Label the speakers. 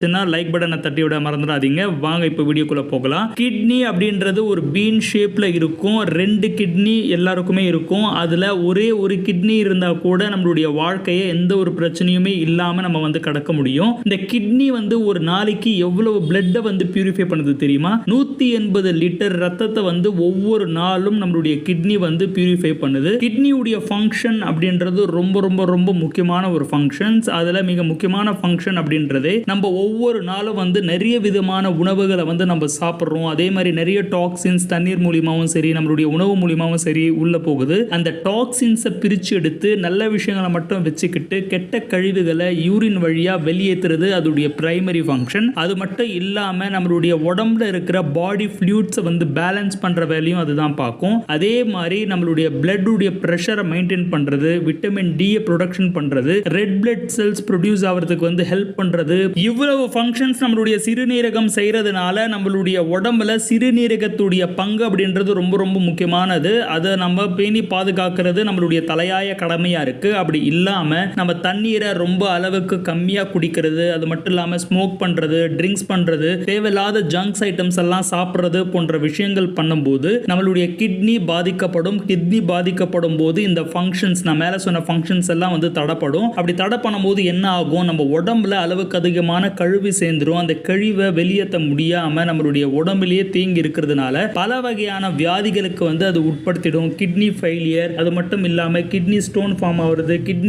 Speaker 1: Like பட்டனை தட்டி விட மறந்துடாதீங்க. வாங்க இப்போ வீடியோக்குள்ள போகலாம். கிட்னி அப்படின்றது ஒரு பீன் ஷேப்ல இருக்கும். 2 கிட்னி எல்லாருக்குமே இருக்கும். அதுல ஒரே ஒரு கிட்னி இருந்தா கூட நம்மளுடைய வாழ்க்கையை எந்த ஒரு பிரச்சனையுமே இல்லாம நம்ம கடக்க முடியும். இந்த கிட்னி ஒரு நாளைக்கு எவ்வளவு பிளட்டை பியூரிஃபை பண்ணுது தெரியுமா? 180 லிட்டர் ரத்தத்தை ஒவ்வொரு நாளும் நம்மளுடைய கிட்னி பியூரிஃபை பண்ணுது. கிட்னியுடைய ஃபங்க்ஷன் அப்படின்றது ரொம்ப ரொம்ப ரொம்ப முக்கியமான ஒரு ஃபங்க்ஷன்ஸ். அதுல மிக முக்கியமான ஃபங்க்ஷன் அப்படின்றதே நம்ம ஒவ்வொரு நாளும் நிறைய விதமான உணவுகளை நம்ம சாப்பிட்றோம். அதே மாதிரி நிறைய டாக்ஸின்ஸ் தண்ணீர் மூலியமாகவும் சரி நம்மளுடைய உணவு மூலியமாகவும் சரி உள்ள போகுது. அந்த டாக்ஸின்ஸை பிரித்து எடுத்து நல்ல விஷயங்களை மட்டும் வச்சுக்கிட்டு கெட்ட கழிவுகளை யூரின் வழியா வெளியேற்றுறது அதோடைய பிரைமரி ஃபங்க்ஷன். அது மட்டும் இல்லாமல் நம்மளுடைய உடம்புல இருக்கிற பாடி ஃப்ளூயிட்ஸை பேலன்ஸ் பண்ணுற வேலையும் அதுதான் பார்க்கும். அதே மாதிரி நம்மளுடைய பிளட்டுடைய ப்ரெஷரை மெயின்டைன் பண்ணுறது, விட்டமின் டி ப்ரொடக்ஷன் பண்ணுறது, ரெட் பிளட் செல்ஸ் ப்ரொடியூஸ் ஆகிறதுக்கு ஹெல்ப் பண்ணுறது. இவ்வளவு ஃபங்க்ஷன்ஸ் நம்மளுடைய சிறுநீரகம் செய்யறதுனால நம்மளுடைய உடம்புல சிறுநீரகத்துடைய பங்கு அப்படின்றது ரொம்ப ரொம்ப முக்கியமானது. அதை நம்ம பேணி பாதுகாக்கிறது நம்மளுடைய தலையாய கடமையா இருக்கு. அப்படி இல்லாம நம்ம தண்ணீரை ரொம்ப அளவுக்கு கம்மியா குடிக்கிறது, அது மட்டும் இல்லாம ஸ்மோக் பண்றது, ட்ரிங்க்ஸ் பண்றது, தேவையில்லாத ஜங்க்ஸ் ஐட்டம்ஸ் எல்லாம் சாப்பிட்றது போன்ற விஷயங்கள் பண்ணும்போது நம்மளுடைய கிட்னி பாதிக்கப்படும். கிட்னி பாதிக்கப்படும் போது இந்த ஃபங்க்ஷன்ஸ் நான் மேல சொன்ன ஃபங்க்ஷன்ஸ் எல்லாம் தடைப்படும். அப்படி தடை பண்ணும்போது என்ன ஆகும்? நம்ம உடம்புல அளவுக்கு அதிகமான கழிவு சேர்ந்துரும். அந்த கழிவை வெளியேற்ற முடியாம நம்மளுடைய உடம்புலயே தேங்கி இருக்கிறதுனால பல வகையான வியாதிகளுக்கு அது உட்படுத்திடும். கிட்னி ஃபெயிலியர், அது மட்டும் இல்லாம கிட்னி ஸ்டோன் ஃபார்ம் ஆகுறது, கிட்னி